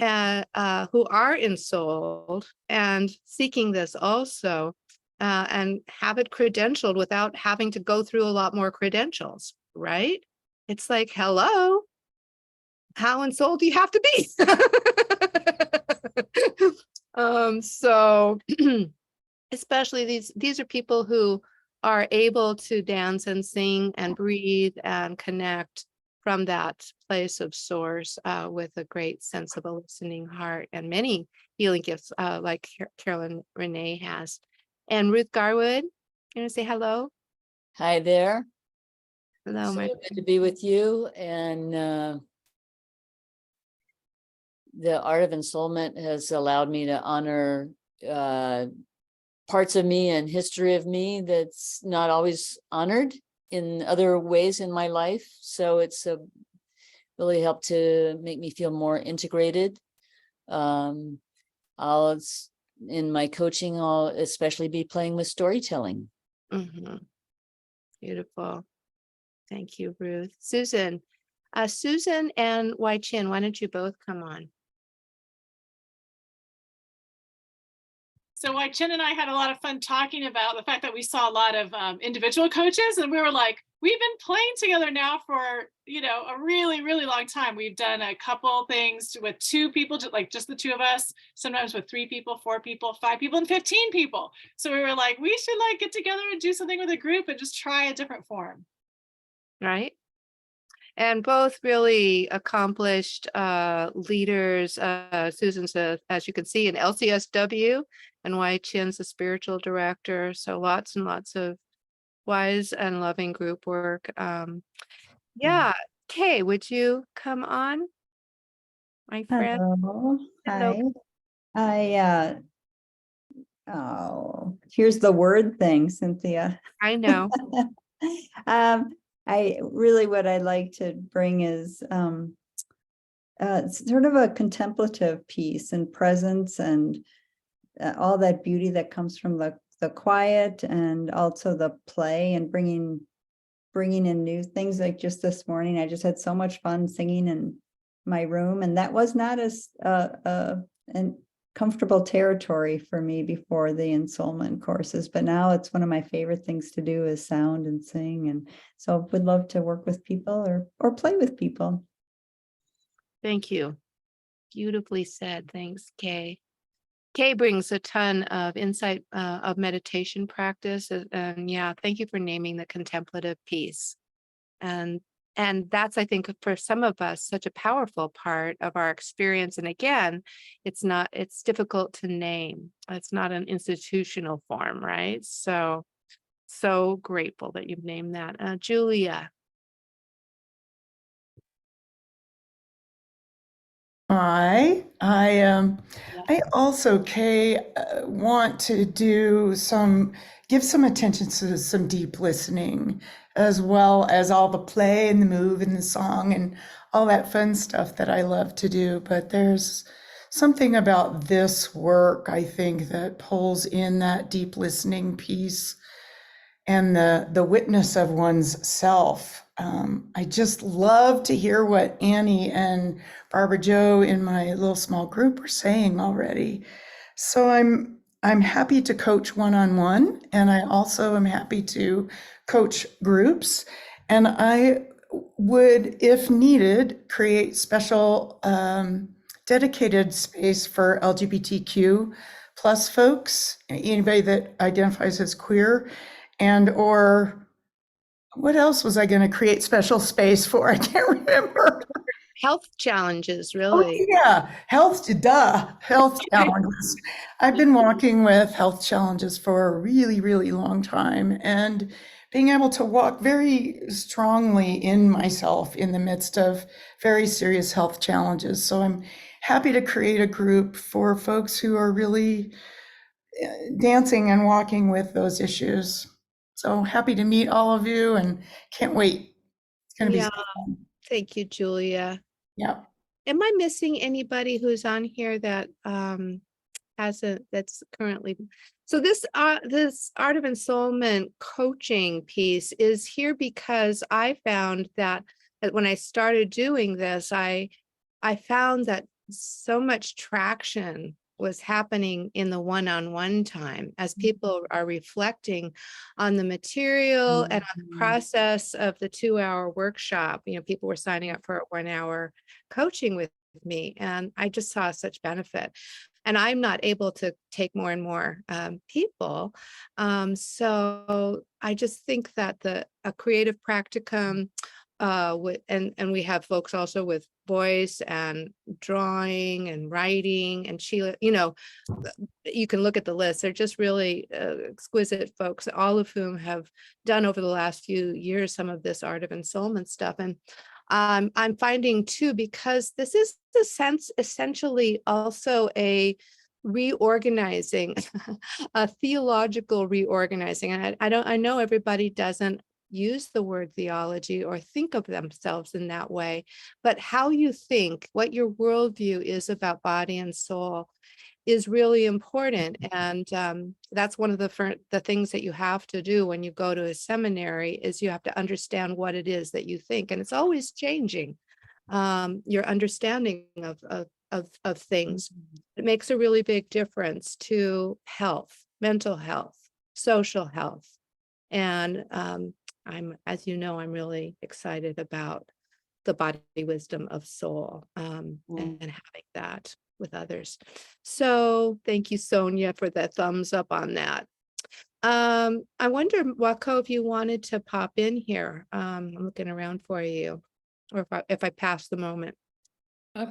who are ensouled and seeking this also. And have it credentialed without having to go through a lot more credentials, right? It's like, hello, how ensouled do you have to be? So especially these are people who are able to dance and sing and breathe and connect from that place of source with a great sense of a listening heart and many healing gifts like Carolyn Renee has. And Ruth Garwood, you want to say hello? Hi there. Hello, So my good to be with you. And the Art of Ensoulment has allowed me to honor parts of me and history of me that's not always honored in other ways in my life. So it's really helped to make me feel more integrated. In my coaching, I'll especially be playing with storytelling. Beautiful. Thank you, Ruth. Susan. Susan and Wai Chin, why don't you both come on? So Wai Chin and I had a lot of fun talking about the fact that we saw a lot of individual coaches, and we were like, we've been playing together now for, a really, really long time. We've done a couple things with 2 people, like just the 2 of us, sometimes with 3 people, 4 people, 5 people, and 15 people. So we were like, we should get together and do something with a group and just try a different form. Right. And both really accomplished leaders. Susan's, as you can see, an LCSW, and Wai Chin's a spiritual director. So lots and lots of wise and loving group work. Yeah. Kay, would you come on, my friend? Hello. Hello. Hi. Here's the word thing, Cynthia. I know. What I'd like to bring is sort of a contemplative piece and presence and all that beauty that comes from the quiet and also the play and bringing in new things. Like just this morning, I just had so much fun singing in my room, and that was not as an comfortable territory for me before the ensoulment courses, but now it's one of my favorite things to do is sound and sing. And so would love to work with people or play with people. Thank you. Beautifully said. Thanks, Kay. Kay brings a ton of insight of meditation practice. And yeah, thank you for naming the contemplative piece. And that's, I think, for some of us, such a powerful part of our experience. And again, it's difficult to name. It's not an institutional form, right? So grateful that you've named that. Julia. I also, Kay, want to give some attention to some deep listening as well as all the play and the move and the song and all that fun stuff that I love to do. But there's something about this work, I think, that pulls in that deep listening piece and the witness of one's self. I just love to hear what Annie and Barbara Joe in my little small group were saying already. So I'm happy to coach one-on-one, and I also am happy to coach groups. And I would, if needed, create special dedicated space for LGBTQ plus folks, anybody that identifies as queer, and or what else was I going to create special space for? I can't remember. Health challenges, Oh, really. yeah, health challenges. I've been walking with health challenges for a really, really long time, and being able to walk very strongly in myself in the midst of very serious health challenges. So I'm happy to create a group for folks who are really dancing and walking with those issues. So happy to meet all of you and can't wait. It's going to be Yeah, so fun. thank you, Julia. Yeah. Am I missing anybody who's on here that that's currently, so this Art of Ensoulment coaching piece is here because I found that when I started doing this, I found that so much traction was happening in the one-on-one time as people are reflecting on the material and on the process of the 2-hour workshop. You know, people were signing up for 1 hour coaching with me, and I just saw such benefit. And I'm not able to take more and more people. So I just think that a creative practicum and we have folks also with voice and drawing and writing, and Sheila, you know, you can look at the list. They're just really exquisite folks, all of whom have done over the last few years some of this Art of Ensoulment stuff. And I'm finding too, because this is essentially also a reorganizing, a theological reorganizing. And I know everybody doesn't use the word theology or think of themselves in that way, but how you think, what your worldview is about body and soul is really important. And that's one of the things that you have to do when you go to a seminary, is you have to understand what it is that you think. And it's always changing, your understanding of things. It makes a really big difference to health, mental health, social health. And as you know, I'm really excited about the body wisdom of soul, and having that with others. So thank you, Sonia, for the thumbs up on that. I wonder, Wako, if you wanted to pop in here. I'm looking around for you, or if I pass the moment.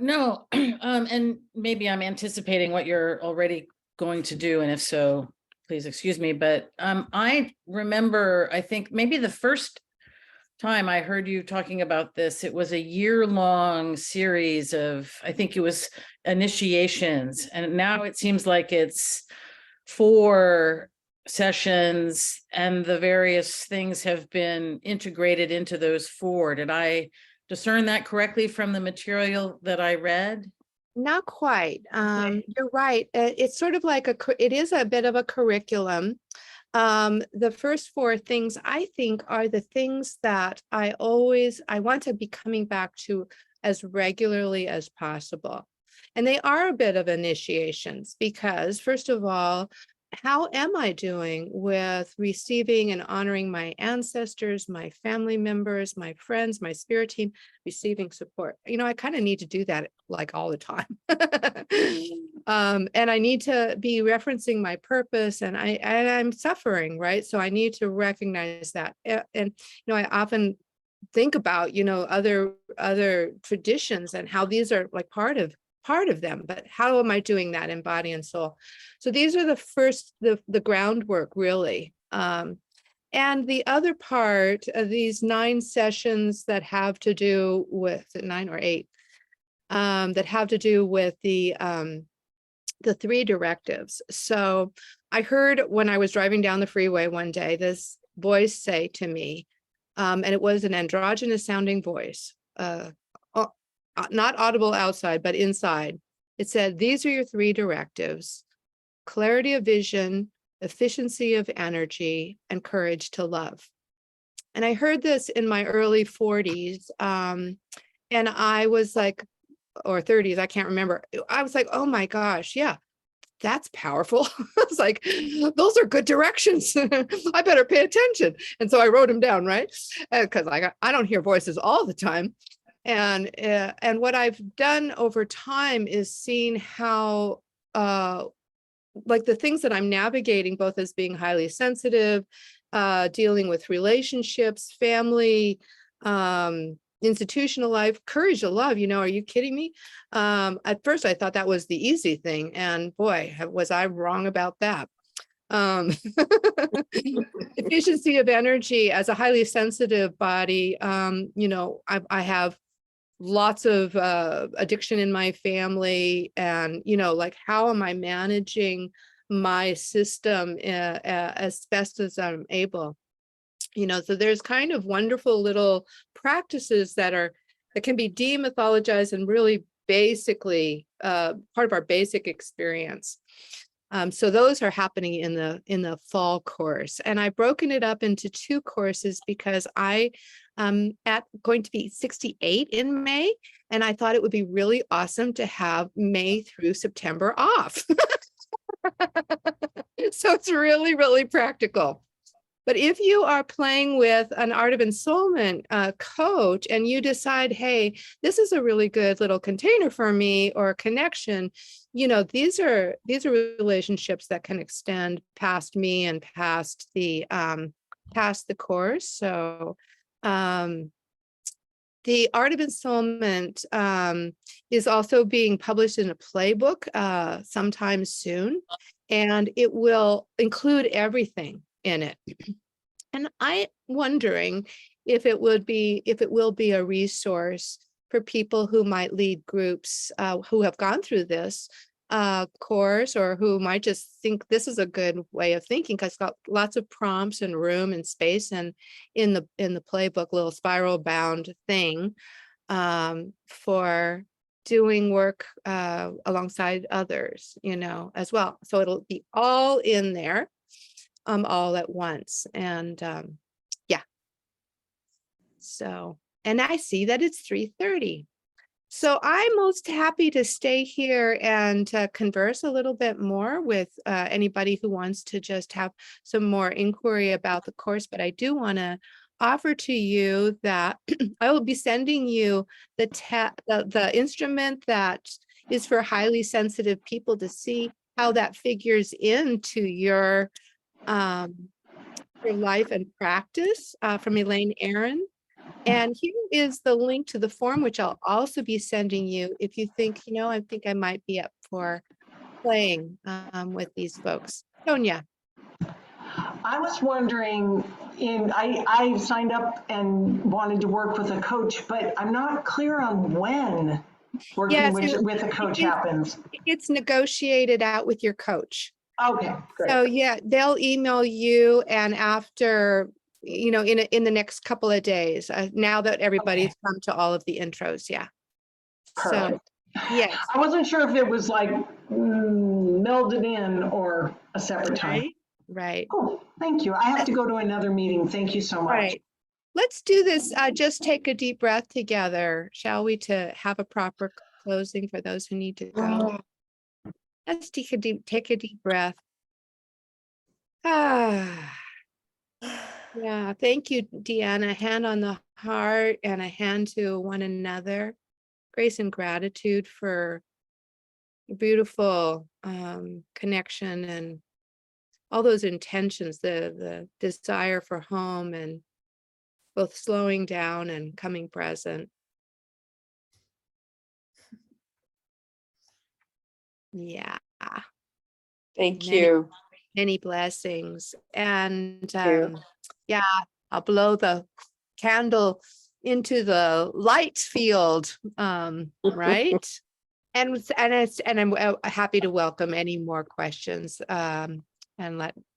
No, and maybe I'm anticipating what you're already going to do, and if so, please excuse me, but I remember, I think maybe the first time I heard you talking about this, it was a year-long series of, I think it was initiations, and now it seems like it's 4 sessions, and the various things have been integrated into those 4. Did I discern that correctly from the material that I read? Not quite. You're right. It's sort of like it is a bit of a curriculum. The first 4 things, I think, are the things that I want to be coming back to as regularly as possible. And they are a bit of initiations, because first of all, how am I doing with receiving and honoring my ancestors, my family members, my friends, my spirit team, receiving support? You know, I kind of need to do that like all the time. And I need to be referencing my purpose, and I'm suffering, right? So I need to recognize that. And you know, I often think about, you know, other traditions and how these are like part of them, but how am I doing that in body and soul? So these are the groundwork, really. And the other part of these 9 sessions that have to do with 9 or 8, that have to do with the 3 directives. So I heard when I was driving down the freeway one day, this voice say to me, And it was an androgynous sounding voice, not audible outside, but inside. It said, these are your 3 directives: clarity of vision, efficiency of energy, and courage to love. And I heard this in my early 40s. And I was like, or 30s, I can't remember. I was like, oh my gosh, yeah, that's powerful. I was like, those are good directions. I better pay attention. And so I wrote them down, right? Because I don't hear voices all the time. And what I've done over time is seen how like the things that I'm navigating, both as being highly sensitive, dealing with relationships, family, institutional life, courage to love, are you kidding me? At first I thought that was the easy thing, and boy, was I wrong about that. Efficiency of energy as a highly sensitive body, I have lots of addiction in my family, and like, how am I managing my system as best as I'm able? So there's kind of wonderful little practices that can be demythologized and really basically part of our basic experience. So those are happening in the fall course, and I've broken it up into 2 courses because I am going to be 68 in May, and I thought it would be really awesome to have May through September off. So it's really, really practical. But if you are playing with an Art of Ensoulment coach and you decide, hey, this is a really good little container for me, or a connection, these are relationships that can extend past me and past the course. So the Art of Ensoulment is also being published in a playbook sometime soon, and it will include everything in it. And I'm wondering if it will be a resource for people who might lead groups who have gone through this course, or who might just think this is a good way of thinking, because it's got lots of prompts and room and space, and in the playbook, little spiral bound thing for doing work alongside others, as well. So it'll be all in there. All at once. And yeah. So, and I see that it's 3:30. So I'm most happy to stay here and converse a little bit more with anybody who wants to just have some more inquiry about the course. But I do want to offer to you that I will be sending you the instrument that is for highly sensitive people, to see how that figures into your life and practice, from Elaine Aaron. And here is the link to the form, which I'll also be sending you if you think, I think I might be up for playing with these folks. Sonia. I was wondering, I signed up and wanted to work with a coach, but I'm not clear on when working with a coach happens. It's negotiated out with your coach. Okay, great. So yeah, they'll email you, and after, in the next couple of days, now that everybody's come to all of the intros. Yeah. Perfect. So, yes. I wasn't sure if it was like melded in or a separate time. Right. Oh, thank you. I have to go to another meeting. Thank you so much. Right. Let's do this. Just take a deep breath together, shall we, to have a proper closing for those who need to go. Let's take a deep breath. Yeah, thank you, Deanna. A hand on the heart and a hand to one another. Grace and gratitude for beautiful connection and all those intentions, the desire for home, and both slowing down and coming present. Yeah. Thank you. Many blessings. And you. yeah, I'll blow the candle into the light field, right? And I'm happy to welcome any more questions, and let